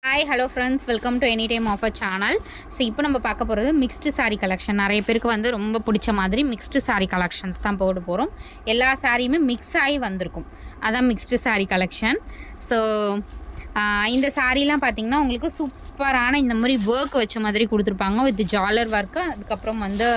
Hi hello friends, welcome to any time offer channel. So இப்போ நம்ம பார்க்க போகிறது மிக்ஸ்டு சாரீ கலெக்ஷன். நிறைய பேருக்கு வந்து ரொம்ப பிடிச்ச மாதிரி மிக்ஸ்டு சாரீ கலெக்ஷன்ஸ் தான் போட போகிறோம். எல்லா சாரியுமே மிக்ஸ் ஆகி வந்திருக்கும், அதான் மிக்ஸ்டு சாரீ கலெக்ஷன். ஸோ இந்த சாரீலாம் பார்த்திங்கன்னா உங்களுக்கு சூப்பரான இந்த மாதிரி ஒர்க் வச்ச மாதிரி கொடுத்துருப்பாங்க வித் ஜாலர் ஒர்க்கு. அதுக்கப்புறம் வந்து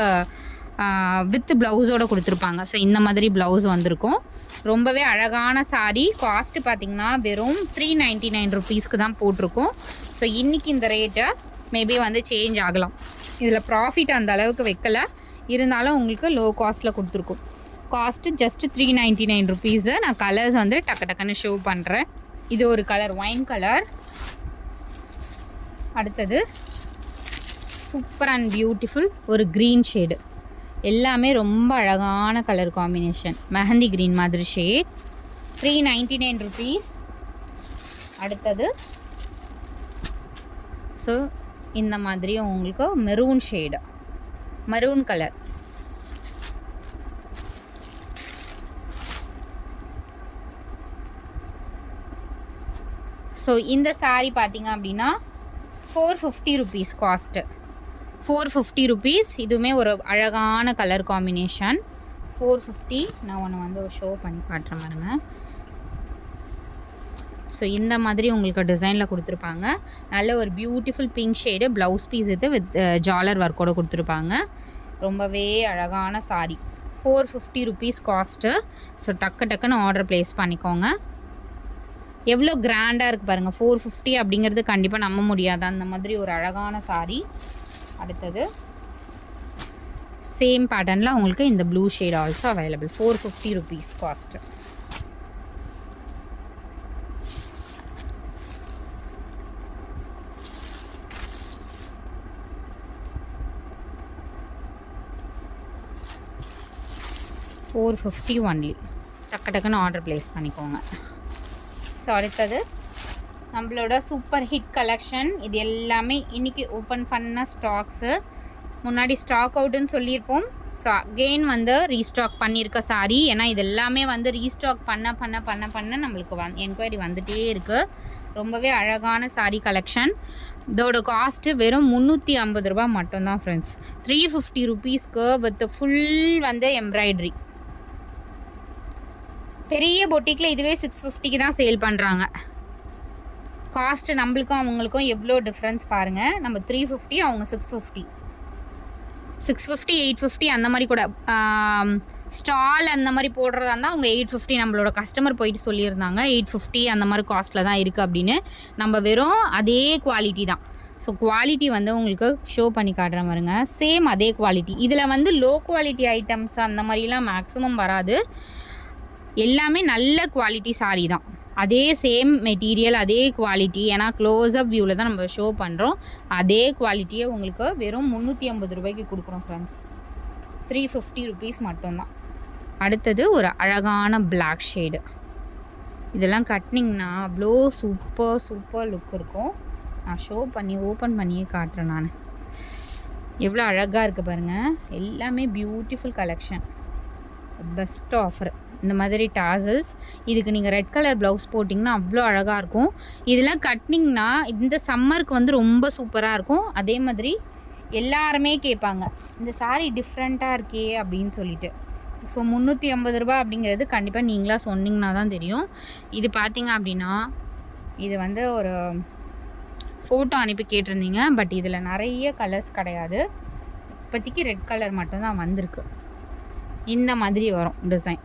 வித் ப்ளவுஸோடு கொடுத்துருப்பாங்க. ஸோ இந்த மாதிரி ப்ளவுஸ் வந்திருக்கும். ரொம்பவே அழகான சாரீ. காஸ்ட்டு பார்த்திங்கன்னா வெறும் 399 ருபீஸ்க்கு தான் போட்டிருக்கோம். ஸோ இன்றைக்கி இந்த ரேட்டை மேபி வந்து சேஞ்ச் ஆகலாம். இதில் ப்ராஃபிட் அந்த அளவுக்கு வைக்கலை, இருந்தாலும் உங்களுக்கு லோ காஸ்ட்டில் கொடுத்துருக்கோம். Cost just 399 rupees. நான் கலர்ஸ் வந்து டக்குன்னு ஷோ பண்ணுறேன். இது ஒரு கலர், ஒயின் கலர். அடுத்தது சூப்பர் அண்ட் பியூட்டிஃபுல் ஒரு க்ரீன் ஷேடு. எல்லாமே ரொம்ப அழகான கலர் காம்பினேஷன். மெஹந்தி க்ரீன் மாதிரி ஷேட். 399 ருபீஸ். அடுத்தது ஸோ இந்த மாதிரி உங்களுக்கு maroon shade, maroon colour. So இந்த சாரீ பார்த்திங்க அப்படின்னா 450 ருபீஸ் காஸ்ட்டு. 450 ருபீஸ். இதுவுமே ஒரு அழகான கலர் காம்பினேஷன். 450. நான் ஒன்று வந்து ஷோ பண்ணி காட்டுறேன் பாருங்க. ஸோ இந்த மாதிரி உங்களுக்கு டிசைனில் கொடுத்துருப்பாங்க. நல்ல ஒரு beautiful pink shade. Blouse piece இது வித் ஜாலர் ஒர்க்கோடு கொடுத்துருப்பாங்க. ரொம்பவே அழகான சாரீ. 450 rupees cost. ஸோ டக்குன்னு ஆர்டர் ப்ளேஸ் பண்ணிக்கோங்க. எவ்வளோ கிராண்டாக இருக்குது பாருங்கள். 450 அப்படிங்கிறது கண்டிப்பாக நம்ப முடியாது. அந்த மாதிரி ஒரு அழகான சாரீ. அடுத்தது சேம் பேட்டர்னில் உங்களுக்கு இந்த blue shade also available. 450 rupees cost. $450 only. டக்குன்னு ஆர்டர் ப்ளேஸ் பண்ணிக்கோங்க. ஸோ அடுத்தது நம்மளோட சூப்பர் ஹிட் கலெக்ஷன். இது எல்லாமே இன்றைக்கி ஓப்பன் பண்ண ஸ்டாக்ஸு. முன்னாடி ஸ்டாக் அவுட்டுன்னு சொல்லியிருப்போம். ஸோ அகெயின் வந்து ரீஸ்டாக் பண்ணியிருக்க சாரீ. ஏன்னா இது எல்லாமே வந்து ரீஸ்டாக் பண்ண நம்மளுக்கு என்கொயரி வந்துகிட்டே இருக்குது. ரொம்பவே அழகான சாரீ கலெக்ஷன். இதோட காஸ்ட்டு வெறும் 350 ரூபா மட்டும்தான் ஃப்ரெண்ட்ஸ். 350 ருபீஸ்க்கு வித் ஃபுல் வந்து எம்ப்ராய்ட்ரி. பெரிய பொட்டிக்கில் இதுவே 650க்கு தான் சேல் பண்ணுறாங்க. காஸ்ட்டு நம்மளுக்கும் அவங்களுக்கும் எவ்வளோ டிஃப்ரென்ஸ் பாருங்கள். நம்ம 350, அவங்க 650, 850 அந்த மாதிரி கூட. ஸ்டால் அந்த மாதிரி போடுறதா இருந்தால் அவங்க 850. நம்மளோட கஸ்டமர் போயிட்டு சொல்லியிருந்தாங்க 850 அந்த மாதிரி காஸ்ட்டில் தான் இருக்குது அப்படின்னு. நம்ம வெறும் அதே குவாலிட்டி தான். ஸோ குவாலிட்டி வந்து உங்களுக்கு ஷோ பண்ணி காட்டுற மாதிரிங்க. சேம் அதே குவாலிட்டி. இதில் வந்து லோ குவாலிட்டி ஐட்டம்ஸ் அந்த மாதிரிலாம் மேக்ஸிமம் வராது. எல்லாமே நல்ல குவாலிட்டி சாரீ தான். அதே சேம் மெட்டீரியல், அதே குவாலிட்டி. ஏன்னா க்ளோஸ்அப் வியூவில் தான் நம்ம ஷோ பண்ணுறோம். அதே குவாலிட்டியை உங்களுக்கு வெறும் 350 ரூபாய்க்கு கொடுக்குறோம் ஃப்ரெண்ட்ஸ். 350 ருபீஸ் மட்டும்தான். அடுத்தது ஒரு அழகான பிளாக் ஷேடு. இதெல்லாம் கட்டினிங்கன்னா அவ்வளோ சூப்பர் லுக் இருக்கும். நான் ஷோ பண்ணி ஓப்பன் பண்ணியே காட்டுறேன். நான் எவ்வளோ அழகாக இருக்குது பாருங்கள். எல்லாமே பியூட்டிஃபுல் கலெக்ஷன். Best offer. இந்த மாதிரி டாசல்ஸ். இதுக்கு நீங்கள் ரெட் கலர் ப்ளவுஸ் போட்டிங்கன்னா அவ்வளோ அழகாக இருக்கும். இதெல்லாம் கட்டினிங்கன்னா இந்த சம்மருக்கு வந்து ரொம்ப சூப்பராக இருக்கும். அதே மாதிரி எல்லாருமே கேட்பாங்க, இந்த சாரீ டிஃப்ரெண்ட்டாக இருக்கே அப்படின்னு சொல்லிட்டு. ஸோ 350 ரூபா அப்படிங்கிறது கண்டிப்பாக நீங்களாக சொன்னிங்கன்னா தான் தெரியும். இது பார்த்திங்க அப்படின்னா இது வந்து ஒரு ஃபோட்டோ அனுப்பி கேட்டிருந்தீங்க. பட் இதில் நிறைய கலர்ஸ் கிடையாது. இப்போதைக்கு ரெட் கலர் மட்டும்தான் வந்திருக்கு. இந்த மாதிரி வரும் டிசைன்.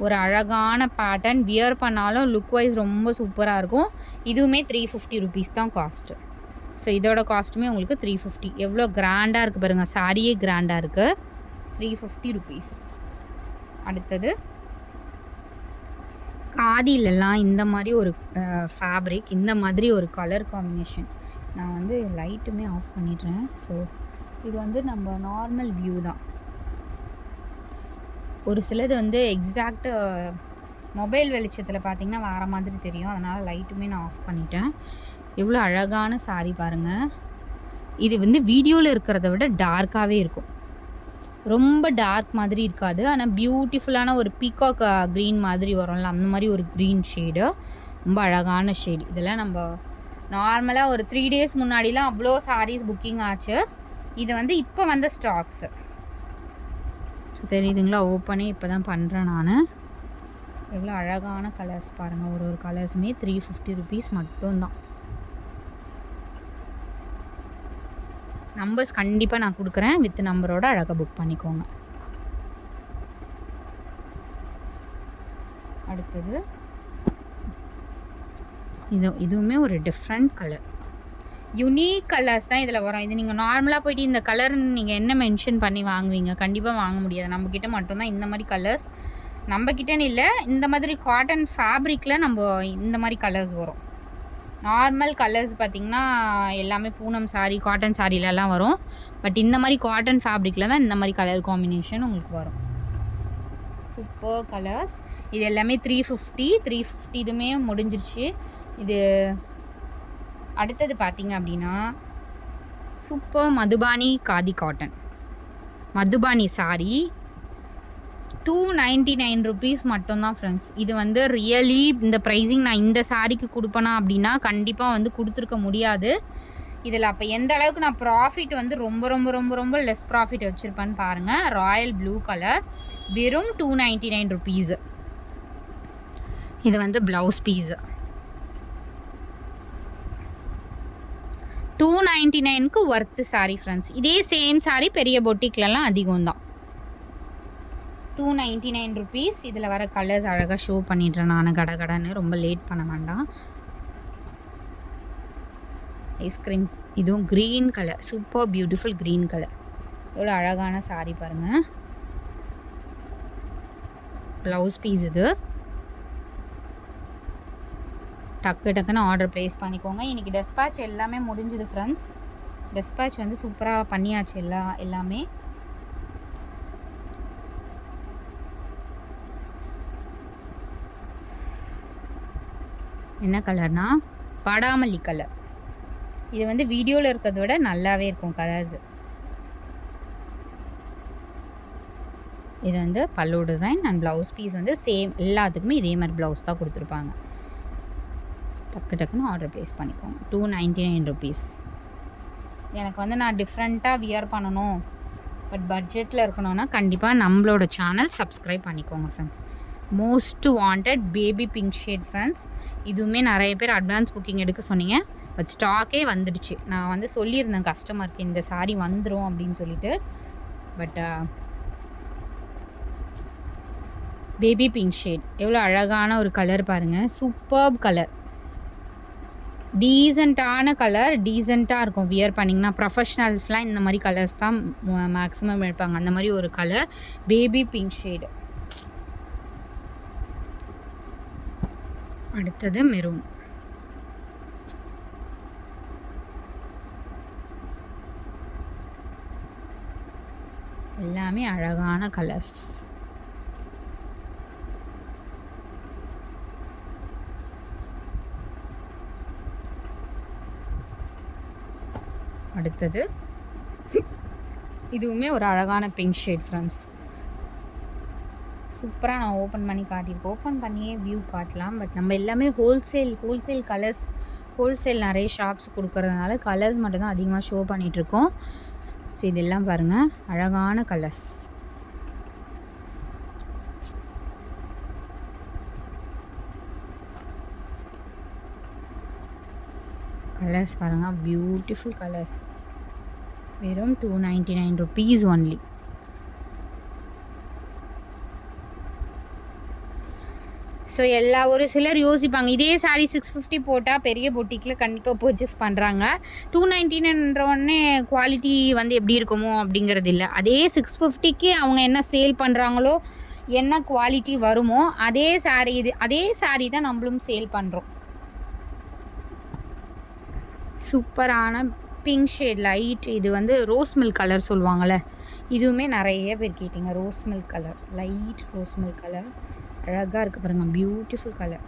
ஒரு அழகான பேட்டர்ன். வியர் பண்ணாலும் லுக் வைஸ் ரொம்ப சூப்பராக இருக்கும். இதுவுமே 350 ருபீஸ் தான் காஸ்ட்டு. ஸோ இதோட காஸ்ட்டுமே உங்களுக்கு 350. எவ்வளோ கிராண்டாக இருக்குது பாருங்கள். சாரியே கிராண்டாக இருக்குது. 350 ருபீஸ். அடுத்தது காதிலெல்லாம் இந்த மாதிரி ஒரு ஃபேப்ரிக், இந்த மாதிரி ஒரு கலர் காம்பினேஷன். நான் வந்து லைட்டுமே ஆஃப் பண்ணிடுறேன். ஸோ இது வந்து நம்ம நார்மல் வியூ தான். ஒரு சிலது வந்து எக்ஸாக்ட் மொபைல் வெளிச்சத்தில் பார்த்திங்கன்னா வேறு மாதிரி தெரியும். அதனால் லைட்டுமே நான் ஆஃப் பண்ணிட்டேன். எவ்வளோ அழகான சாரீ பாருங்கள். இது வந்து வீடியோவில் இருக்கிறத விட டார்க்காகவே இருக்கும். ரொம்ப டார்க் மாதிரி இருக்காது. ஆனால் பியூட்டிஃபுல்லான ஒரு பீகாக் க்ரீன் மாதிரி வரும்ல, அந்த மாதிரி ஒரு க்ரீன் ஷேடு. ரொம்ப அழகான ஷேடு. இதெல்லாம் நம்ம நார்மலாக ஒரு 3 days முன்னாடிலாம் அவ்வளோ சாரீஸ் புக்கிங் ஆச்சு. இது வந்து இப்போ வந்த ஸ்டாக்ஸு. ஸோ தெரியுதுங்களா, ஓப்பனே இப்போ தான் பண்ணுறேன் நான். எவ்வளோ அழகான கலர்ஸ் பாருங்கள். ஒரு கலர்ஸுமே 350 rupees மட்டும்தான். நம்பர்ஸ் கண்டிப்பாக நான் கொடுக்குறேன். வித் நம்பரோட அழகாக புக் பண்ணிக்கோங்க. அடுத்தது இதுவுமே ஒரு டிஃப்ரெண்ட் கலர், யுனிக் கலர்ஸ் தான் இதில் வரும். இது நீங்கள் நார்மலாக போய்ட்டு இந்த கலர்னு நீங்கள் என்ன மென்ஷன் பண்ணி வாங்குவீங்க? கண்டிப்பாக வாங்க முடியாது. நம்மக்கிட்ட மட்டும்தான் இந்த மாதிரி கலர்ஸ். நம்மக்கிட்டேன்னு இல்லை, இந்த மாதிரி காட்டன் ஃபேப்ரிக்கில் இந்த மாதிரி கலர்ஸ் வரும். நார்மல் கலர்ஸ் பார்த்திங்கன்னா எல்லாமே பூனம் சாரீ, காட்டன் சாரீலலாம் வரும். பட் இந்த மாதிரி காட்டன் ஃபேப்ரிக்கில் தான் இந்த மாதிரி கலர் காம்பினேஷன் உங்களுக்கு வரும். Super colours. இது எல்லாமே 350 இதுவுமே முடிஞ்சிருச்சு. இது அடுத்தது பார்த்திங்க அப்படின்னா super Madhubani khadi cotton Madhubani sari 299 rupees மட்டும்தான் ஃப்ரெண்ட்ஸ். இது வந்து ரியலி இந்த ப்ரைஸிங் நான் இந்த சாரீக்கு கொடுப்பேனா அப்படின்னா கண்டிப்பாக வந்து கொடுத்துருக்க முடியாது. இதில் அப்போ எந்த அளவுக்கு நான் ப்ராஃபிட் வந்து ரொம்ப ரொம்ப ரொம்ப ரொம்ப லெஸ் ப்ராஃபிட் வச்சுருப்பேன்னு பாருங்கள். ராயல் ப்ளூ கலர், வெறும் 299 rupees. இது வந்து ப்ளவுஸ் பீஸு 299க்கு ஒர்த்து சாரீ ஃப்ரெண்ட்ஸ். இதே சேம் சாரீ பெரிய பொட்டிக்லலாம் அதிகம் தான். 299 rupees. இதில் வர கலர்ஸ் அழகாக ஷோ பண்ணிடுறேன் நான் கடன்னு, ரொம்ப லேட் பண்ண வேண்டாம். ஐஸ்கிரீம், இதுவும் green colour, super beautiful green colour. எவ்வளோ அழகான சாரீ பாருங்கள். ப்ளவுஸ் பீஸ் இது. டக்குன்னு ஆர்டர் ப்ளேஸ் பண்ணிக்கோங்க. இன்றைக்கி டெஸ்பேட்ச் எல்லாமே முடிஞ்சுது ஃப்ரெண்ட்ஸ். டெஸ்பேட்ச் வந்து சூப்பராக பண்ணியாச்சு எல்லாமே. என்ன கலர்னா வாடாமல்லி கலர். இது வந்து வீடியோவில் இருக்கிறத விட நல்லாவே இருக்கும் கலர்ஸ். இது வந்து பல்லு டிசைன் அண்ட் ப்ளவுஸ் பீஸ் வந்து சேம், எல்லாத்துக்குமே இதே மாதிரி ப்ளவுஸ் தான் கொடுத்துருப்பாங்க. டக்குன்னு ஆர்டர் ப்ளேஸ் பண்ணிக்கோங்க. 299 rupees. எனக்கு வந்து நான் டிஃப்ரெண்ட்டாக வியர் பண்ணணும், பட் பட்ஜெட்டில் இருக்கணும்னா கண்டிப்பாக நம்மளோட சேனல் சப்ஸ்கிரைப் பண்ணிக்கோங்க friends. Most wanted baby pink shade friends. இதுவுமே நிறைய பேர் அட்வான்ஸ் புக்கிங் எடுக்க சொன்னீங்க, பட் ஸ்டாக்கே வந்துடுச்சு. நான் வந்து சொல்லியிருந்தேன் கஸ்டமருக்கு இந்த சாரீ வந்துடும் அப்படின்னு சொல்லிட்டு. பட் பேபி பிங்க் ஷேட் எவ்வளோ அழகான ஒரு கலர் பாருங்கள். சூப்பர்ப் கலர், டீசெண்டான கலர், டீசெண்டாக இருக்கும் வியர் பண்ணிங்கன்னா. ப்ரொஃபஷ்னல்ஸ்லாம் இந்த மாதிரி கலர்ஸ் தான் மேக்ஸிமம் எடுப்பாங்க. அந்த மாதிரி ஒரு கலர் பேபி பிங்க் ஷேடு. அடுத்தது மெரூன். எல்லாமே அழகான கலர்ஸ். அடுத்தது இதுவுமே ஒரு அழகான பிங்க் ஷேட் ஃப்ரெண்ட்ஸ். சூப்பராக நான் ஓப்பன் பண்ணி காட்டியிருக்கேன். ஓப்பன் பண்ணியே வியூ காட்டலாம், பட் நம்ம எல்லாமே ஹோல்சேல் கலர்ஸ், ஹோல்சேல் நிறைய ஷாப்ஸ் கொடுக்கறதுனால கலர்ஸ் மட்டும்தான் அதிகமாக ஷோ பண்ணிகிட்ருக்கோம். ஸோ இதெல்லாம் பாருங்கள் அழகான கலர்ஸ். கலர்ஸ் பாருங்கள், பியூட்டிஃபுல் கலர்ஸ். வெறும் 299 rupees ஒன்லி. ஸோ ஒரு சிலர் யோசிப்பாங்க, இதே சாரீ 650 போட்டால் பெரிய பொட்டிக்கில் கண்டிப்பாக பர்ச்சேஸ் பண்ணுறாங்க. 299ன்றோடனே குவாலிட்டி வந்து எப்படி இருக்குமோ அப்படிங்கிறது இல்லை. அதே 650க்கு அவங்க என்ன சேல் பண்ணுறாங்களோ, என்ன குவாலிட்டி வருமோ அதே சாரீ தான் நம்மளும் சேல் பண்ணுறோம். சூப்பரான பிங்க் ஷேட் லைட். இது வந்து ரோஸ் மில்க் கலர் சொல்லுவாங்கள்ல, இதுவுமே நிறைய பேர் கேட்டிங்க. Rose milk colour, light rose milk colour அழகாக இருக்குது பாருங்கள், பியூட்டிஃபுல் கலர்.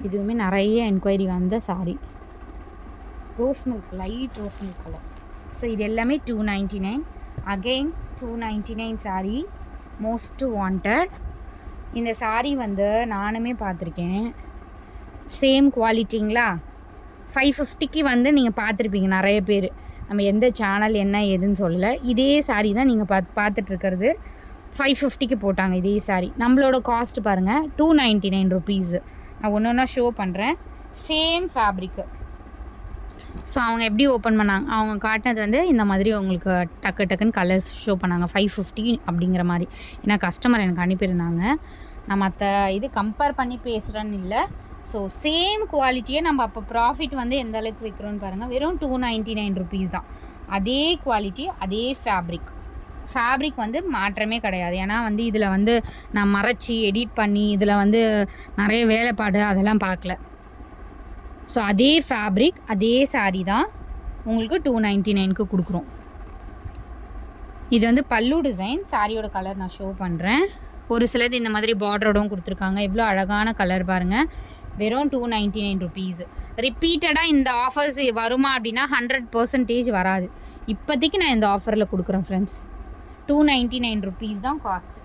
இதுவுமே நிறைய என்கொயரி வந்த sari. Rose milk, light rose milk colour. So இது எல்லாமே 299. Again 299 sari, most wanted. இந்த சாரீ வந்து நானுமே பார்த்துருக்கேன். சேம் குவாலிட்டிங்களா. 550க்கு வந்து நீங்கள் பார்த்துருப்பீங்க நிறைய பேர். நம்ம எந்த சேனல் என்ன ஏதுன்னு சொல்லலை. இதே சாரீ தான் நீங்கள் பார்த்துட்ருக்கிறது. 550க்கு போட்டாங்க இதே சாரீ. நம்மளோட காஸ்ட் பாருங்கள் 299 ருபீஸு. நான் ஒன்று ஒன்றா ஷோ பண்ணுறேன். Same fabric. ஸோ அவங்க எப்படி ஓப்பன் பண்ணாங்க, அவங்க காட்டினது வந்து இந்த மாதிரி உங்களுக்கு டக்குன்னு கலர்ஸ் ஷோ பண்ணாங்க 550 அப்படிங்கிற மாதிரி. ஏன்னா கஸ்டமர் எனக்கு அனுப்பியிருந்தாங்க. நான் மற்ற இது கம்பேர் பண்ணி பேசுகிறேன்னு இல்லை. ஸோ சேம் குவாலிட்டியே நம்ம அப்போ ப்ராஃபிட் வந்து எந்த அளவுக்கு விற்கிறோன்னு பாருங்கள். வெறும் 299 ருபீஸ் தான். அதே குவாலிட்டி, அதே ஃபேப்ரிக் வந்து மாற்றமே கிடையாது. ஏன்னா வந்து இதில் வந்து நான் மறைச்சி எடிட் பண்ணி இதில் வந்து நிறைய வேலைப்பாடு அதெல்லாம் பார்க்கல. ஸோ அதே ஃபேப்ரிக், அதே சாரீ தான் உங்களுக்கு 299க்கு கொடுக்குறோம். இது வந்து பல்லு டிசைன். சாரியோட கலர் நான் ஷோ பண்ணுறேன். ஒரு சிலது இந்த மாதிரி பார்டரோடும் கொடுத்துருக்காங்க. எவ்வளோ அழகான கலர் பாருங்கள். வெறும் 299 ருபீஸ். ரிப்பீட்டடாக இந்த ஆஃபர்ஸ் வருமா அப்படின்னா 100% வராது. இப்போதைக்கு நான் இந்த ஆஃபரில் கொடுக்குறேன் ஃப்ரெண்ட்ஸ். 299 ருபீஸ் தான் காஸ்ட்.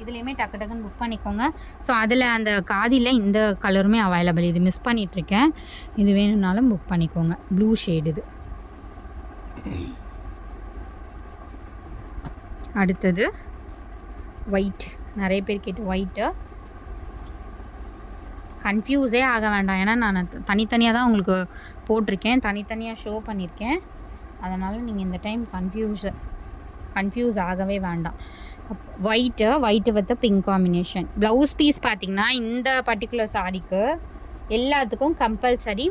இதுலேயுமே டக்குன்னு புக் பண்ணிக்கோங்க. ஸோ அதில் அந்த காதியில் இந்த கலருமே அவைலபிள். இது மிஸ் பண்ணிகிட்ருக்கேன். இது வேணும்னாலும் புக் பண்ணிக்கோங்க. ப்ளூ ஷேடு இது. அடுத்தது ஒயிட். நிறைய பேர் கேட்டு ஒயிட்டு. கன்ஃபியூஸே ஆக வேண்டாம். ஏன்னா நான் தனித்தனியாக தான் உங்களுக்கு போட்டிருக்கேன், தனித்தனியாக ஷோ பண்ணியிருக்கேன். அதனால் நீங்கள் இந்த டைம் கன்ஃபியூஸ் ஆகவே வேண்டாம். White with pink combination. Blouse piece பார்த்திங்கன்னா இந்த பர்டிகுலர் சாரீக்கு எல்லாத்துக்கும் கம்பல்சரி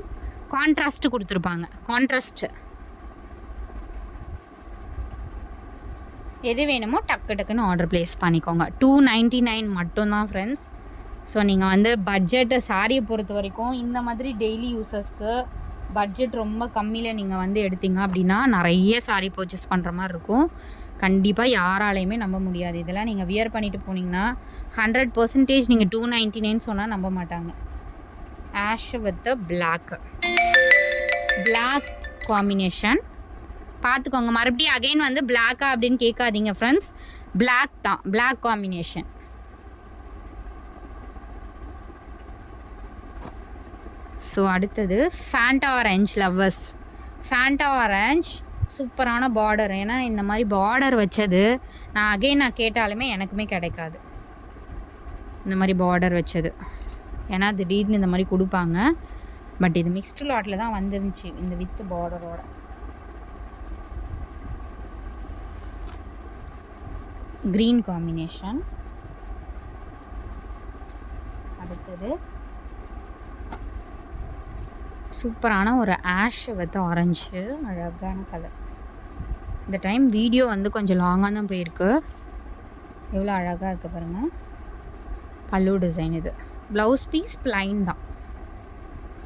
கான்ட்ராஸ்ட்டு கொடுத்துருப்பாங்க. கான்ட்ராஸ்ட்டு எது வேணுமோ டக்குன்னு ஆர்டர் ப்ளேஸ் பண்ணிக்கோங்க. 299 மட்டும்தான் ஃப்ரெண்ட்ஸ். ஸோ நீங்கள் வந்து பட்ஜெட்டை சாரியை பொறுத்த வரைக்கும் இந்த மாதிரி டெய்லி யூஸஸ்க்கு பட்ஜெட் ரொம்ப கம்மியில் நீங்கள் வந்து எடுத்தீங்க அப்படின்னா நிறைய சாரீ பர்ச்சேஸ் பண்ணுற மாதிரி இருக்கும். கண்டிப்பாக யாராலையுமே நம்ப முடியாது. இதெல்லாம் நீங்கள் வியர் பண்ணிவிட்டு போனீங்கன்னா 100% நீங்கள் 299 சொன்னால் நம்ப மாட்டாங்க. ஆஷ் வித் பிளாக் காம்பினேஷன் பார்த்துக்கோங்க. மறுபடியும் அகைன் வந்து பிளாக்கா அப்படின்னு கேட்காதீங்க ஃப்ரெண்ட்ஸ். பிளாக் தான், பிளாக் காம்பினேஷன். ஸோ அடுத்தது Fanta orange lovers. Fanta orange சூப்பரான பார்டர். ஏன்னா இந்த மாதிரி பார்டர் வச்சது நான் கேட்டாலுமே எனக்குமே கிடைக்காது. இந்த மாதிரி பார்டர் வச்சது ஏன்னா திடீர்னு இந்த மாதிரி கொடுப்பாங்க. பட் இது மிக்ஸ்டு லாட்டில் தான் வந்துருந்துச்சு இந்த வித் பார்டரோட. Green combination. அடுத்தது சூப்பரான ஒரு ஆஷ் வித் ஆரஞ்சு. அழகான கலர். இந்த டைம் வீடியோ வந்து கொஞ்சம் லாங்காக தான் போயிருக்கு. எவ்வளோ அழகாக இருக்குது பாருங்கள். பல்லு டிசைன் இது. ப்ளவுஸ் பீஸ் ப்ளைன் தான்.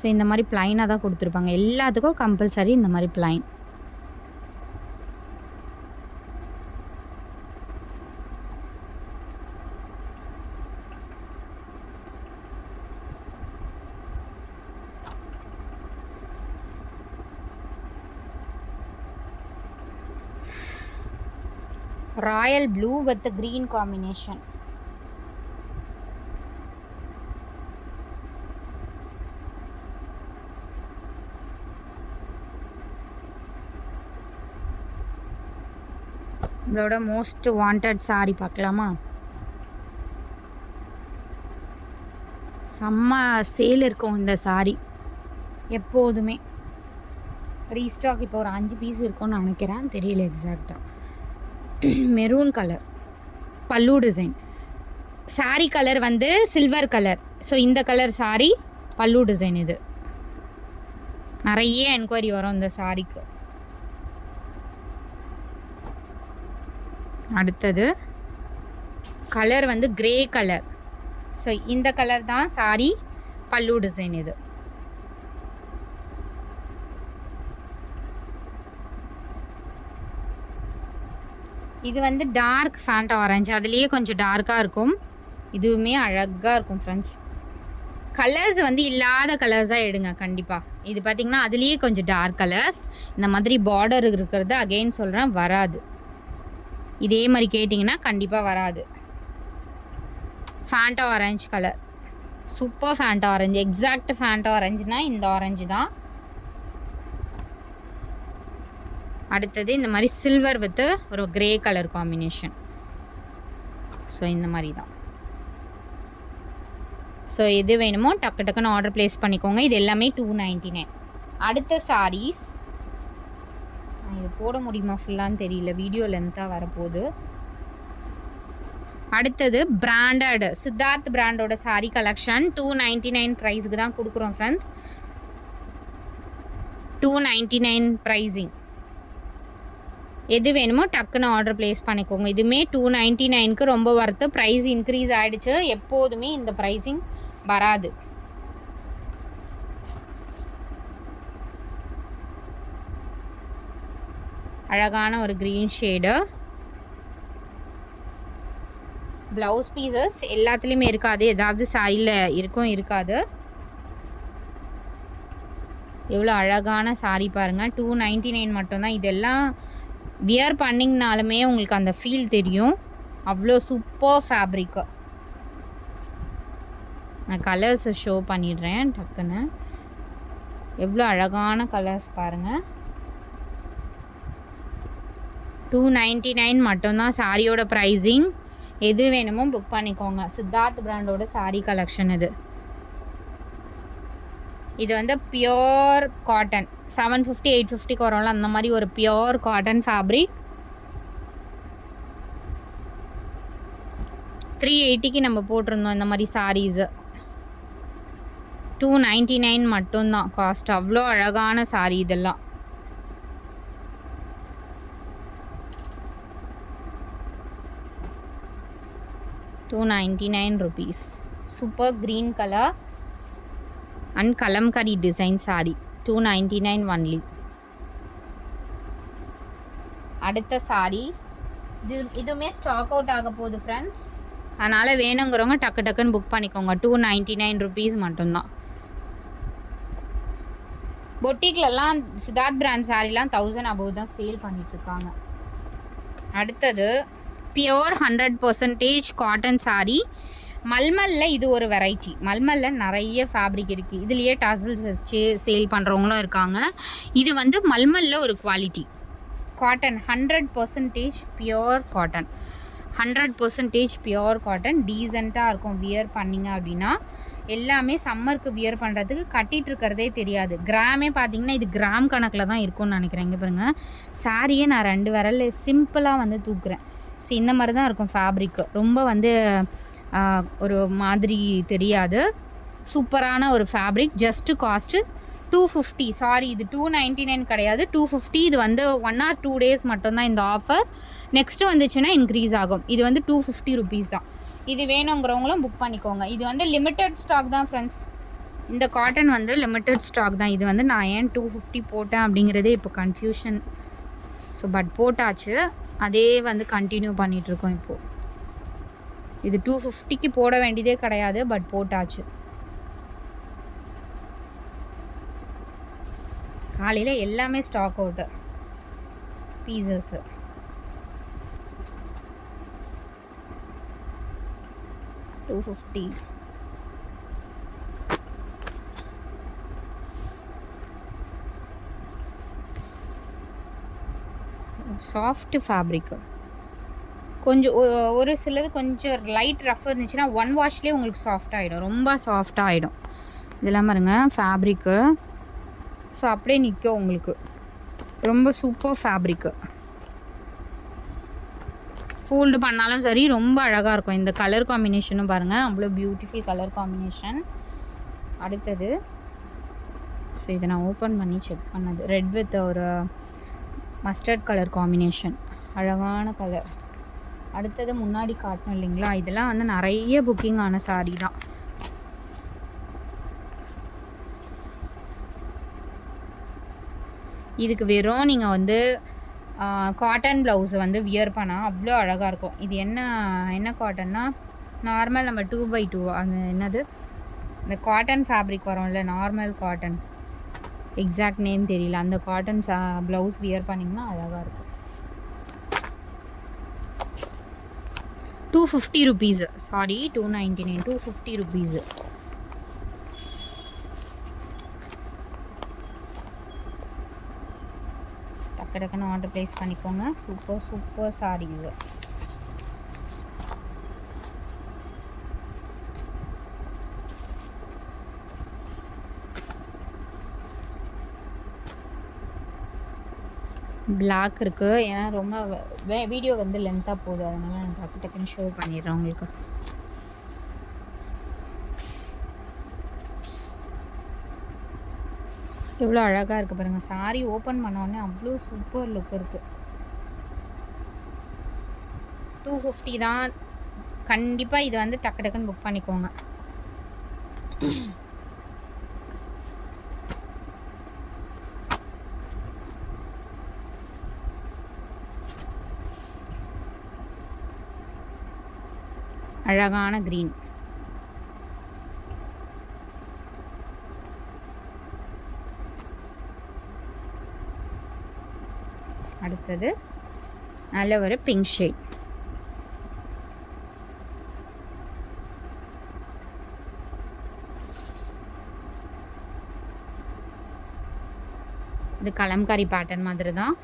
ஸோ இந்த மாதிரி ப்ளைனாக தான் கொடுத்துருப்பாங்க. எல்லாத்துக்கும் கம்பல்சரி இந்த மாதிரி plain. Royal blue with green combination. இதோட மோஸ்ட் வாண்டட் சாரி பார்க்கலாமா? செம்ம சேல் இருக்கும் இந்த சாரி எப்போதுமே. ரீஸ்டாக் இப்போ ஒரு 5 பீஸ் இருக்கும்னு நினைக்கிறேன், தெரியல எக்ஸாக்டாக. மெரூன் கலர் பல்லு டிசைன். சாரி கலர் வந்து சில்வர் கலர். ஸோ இந்த கலர் சாரி பல்லு டிசைன். இது நிறைய என்கொயரி வரும் இந்த சாரிக்கு. அடுத்தது கலர் வந்து கிரே கலர். ஸோ இந்த கலர் தான் சாரி பல்லு டிசைன். இது வந்து டார்க் ஃபேண்டா ஆரஞ்சு. அதுலேயே கொஞ்சம் டார்க்காக இருக்கும். இதுவுமே அழகாக இருக்கும் ஃப்ரெண்ட்ஸ். கலர்ஸ் வந்து இல்லாத கலர்ஸாக எடுங்க கண்டிப்பாக. இது பார்த்திங்கன்னா அதுலேயே கொஞ்சம் டார்க் கலர்ஸ். இந்த மாதிரி பார்டர் இருக்கிறது அகெயின் சொல்கிறேன் வராது. இதே மாதிரி கேட்டிங்கன்னா கண்டிப்பாக வராது. Fanta orange colour super Fanta orange, exact Fanta ஆரஞ்சுனா இந்த ஆரஞ்சு தான். அடுத்தது இந்த மாதிரி சில்வர் வித் ஒரு கிரே கலர் காம்பினேஷன். ஸோ இந்த மாதிரி தான். ஸோ எது வேணுமோ டக்கு டக்குன்னு ஆர்டர் ப்ளேஸ் பண்ணிக்கோங்க. இது எல்லாமே 299. அடுத்த சாரீஸ் இது போட முடியுமா ஃபுல்லான்னு தெரியல, வீடியோ லென்த்தாக வரப்போகுது. அடுத்தது பிராண்டட் சித்தார்த் பிராண்டோட சாரீ கலெக்ஷன் 299 ப்ரைஸுக்கு தான் கொடுக்குறோம் ஃப்ரெண்ட்ஸ். 299 ப்ரைஸிங். எது வேணுமோ டக்குன்னு ஆர்டர் ப்ளேஸ் பண்ணிக்கோங்க. இதுவுமே 299க்கு ரொம்ப ஒர்த்து. ப்ரைஸ் இன்க்ரீஸ் ஆகிடுச்சு, எப்போதுமே இந்த ப்ரைஸிங் வராது. அழகான ஒரு க்ரீன் ஷேடு. ப்ளவுஸ் பீசஸ் எல்லாத்துலேயுமே இருக்காது, ஏதாவது சாரியில் இருக்கும் இருக்காது. எவ்வளோ அழகான சாரீ பாருங்கள். 299 மட்டும்தான். இதெல்லாம் வியர் பண்ணிங்கனாலுமே உங்களுக்கு அந்த ஃபீல் தெரியும். அவ்வளோ சூப்பர் ஃபேப்ரிக்கு. நான் கலர்ஸ் ஷோ பண்ணிடுறேன் டக்குன்னு. எவ்வளோ அழகான கலர்ஸ் பாருங்கள். 299 மட்டும்தான் சாரியோட ப்ரைஸிங். எது வேணுமோ புக் பண்ணிக்கோங்க. சித்தார்த் பிராண்டோட சாரீ கலெக்ஷன் இது. இது வந்து பியோர் காட்டன் 750 850 வரும்ல, அந்த மாதிரி ஒரு பியோர் காட்டன் ஃபேப்ரிக். 380க்கு நம்ம போட்டிருந்தோம் இந்த மாதிரி சாரீஸு. 299 மட்டும்தான் காஸ்ட். அவ்வளோ அழகான சாரீ இதெல்லாம். ₹299. Super green colour and kalamkari design sari 299 only. அடுத்த சாரீஸ் இதுவுமே ஸ்டாக் அவுட் ஆக போகுது ஃப்ரெண்ட்ஸ். அதனால் வேணுங்கிறவங்க டக்கு டக்குன்னு புக் பண்ணிக்கோங்க. ₹299 மட்டும்தான். பொட்டிக்லலாம் சித்தார்த் பிராண்ட் சாரீலாம் 1000 அபோவ் தான் சேல் பண்ணிகிட்ருக்காங்க. அடுத்தது பியோர் 100% காட்டன் சாரீ. மல்மலில் இது ஒரு வெரைட்டி. மல்மலில் நிறைய ஃபேப்ரிக் இருக்குது. இதுலேயே டசல்ஸ் வச்சு சேல் பண்ணுறவங்களும் இருக்காங்க. இது வந்து மல்மலில் ஒரு quality cotton. 100% pure cotton. 100% pure cotton. டீசெண்டாக இருக்கும் வியர் பண்ணிங்க அப்படின்னா. எல்லாமே சம்மருக்கு வியர் பண்ணுறதுக்கு கட்டிகிட்டு இருக்கிறதே தெரியாது. கிராமே பார்த்தீங்கன்னா இது கிராம் கணக்கில் தான் இருக்கும்னு நினைக்கிறேன். இங்கே பாருங்கள், சாரியே நான் 2 விரல் சிம்பிளாக வந்து தூக்குறேன். ஸோ இந்த மாதிரி தான் இருக்கும் ஃபேப்ரிக்கு. ரொம்ப வந்து ஒரு மாதிரி தெரியாது. சூப்பரான ஒரு ஃபேப்ரிக். Just cost 250. சாரி, இது 299 கிடையாது, 250. இது வந்து 1 or 2 days மட்டும்தான் இந்த ஆஃபர். நெக்ஸ்ட்டு வந்துச்சுன்னா இன்க்ரீஸ் ஆகும். இது வந்து ₹250 தான். இது வேணுங்கிறவங்களும் புக் பண்ணிக்கோங்க. இது வந்து லிமிட்டட் ஸ்டாக் தான் ஃப்ரெண்ட்ஸ். இந்த காட்டன் வந்து லிமிட்டட் ஸ்டாக் தான். இது வந்து நான் ஏன் 250 போட்டேன் அப்படிங்கிறதே இப்போ கன்ஃபியூஷன். ஸோ பட் போட்டாச்சு, அதே வந்து கண்டினியூ பண்ணிகிட்ருக்கோம் இப்போது. இது 250க்கு போட வேண்டியதே கிடையாது, பட் போட்டாச்சு. காலையில் எல்லாமே stock out pieces. $250. Soft fabric. கொஞ்சம் ஒரு சிலது கொஞ்சம் லைட் ரஃப் இருந்துச்சுன்னா 1 வாஷ்லேயே உங்களுக்கு சாஃப்ட் ஆகிடும். ரொம்ப சாஃப்டாக ஆகிடும். இதெல்லாம் பாருங்க ஃபேப்ரிக்கு. ஸோ அப்படியே நிற்கும் உங்களுக்கு. ரொம்ப சூப்பர் ஃபேப்ரிக்கு. ஃபோல்டு பண்ணாலும் சரி ரொம்ப அழகாக இருக்கும். இந்த கலர் காம்பினேஷனும் பாருங்கள், அவ்வளோ பியூட்டிஃபுல் கலர் காம்பினேஷன். அடுத்தது ஸோ இதை நான் ஓப்பன் பண்ணி செக் பண்ணது. ரெட் வித் ஒரு மஸ்டர்ட் கலர் காம்பினேஷன், அழகான கலர். அடுத்தது முன்னாடி காட்டணும் இல்லைங்களா, இதெல்லாம் வந்து நிறைய புக்கிங் ஆன சாரீ தான். இதுக்கு வெறும் நீங்கள் வந்து காட்டன் ப்ளவுஸை வந்து வியர் பண்ணால் அவ்வளோ அழகாக இருக்கும். இது என்ன காட்டன்னா, நார்மல் நம்ம 2x2 அந்த என்னது இந்த காட்டன் ஃபேப்ரிக் வரும்ல, நார்மல் காட்டன், எக்ஸாக்ட் நேம் தெரியல, அந்த காட்டன் ப்ளவுஸ் வியர் பண்ணிங்கன்னா அழகாக இருக்கும். ₹250. சாரி, 299, ₹250. டக்கு டக்குன்னு ஆர்டர் ப்ளேஸ் பண்ணிக்கோங்க. சூப்பர் சூப்பர் சாரி இது. பிளாக் இருக்குது. ஏன்னா ரொம்ப வீடியோ வந்து லென்த்தாக போகுது, அதனால் நான் டக்கு டக்குன்னு ஷோ பண்ணிடுறேன் உங்களுக்கு. எவ்வளோ அழகாக இருக்குது பாருங்கள். சாரி ஓப்பன் பண்ணோடனே அவ்வளோ சூப்பர் லுக் இருக்குது. 250 தான். கண்டிப்பாக இது வந்து டக்கு டக்குன்னு புக் பண்ணிக்கோங்க. அழகான க்ரீன். அடுத்தது நல்ல ஒரு பிங்க் ஷேட். இது கலம்காரி பேட்டர்ன் மாதிரி தான்.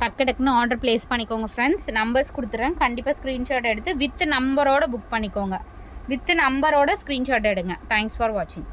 டக்கு டக்குன்னு ஆர்டர் ப்ளேஸ் பண்ணிக்கோங்க ஃப்ரெண்ட்ஸ். நம்பர்ஸ் கொடுத்துட்றேன், கண்டிப்பாக ஸ்க்ரீன்ஷாட் எடுத்து வித் நம்பரோட புக் பண்ணிக்கோங்க. வித் நம்பரோட ஸ்க்ரீன்ஷாட் எடுங்க. தேங்க்ஸ் ஃபார் வாட்சிங்.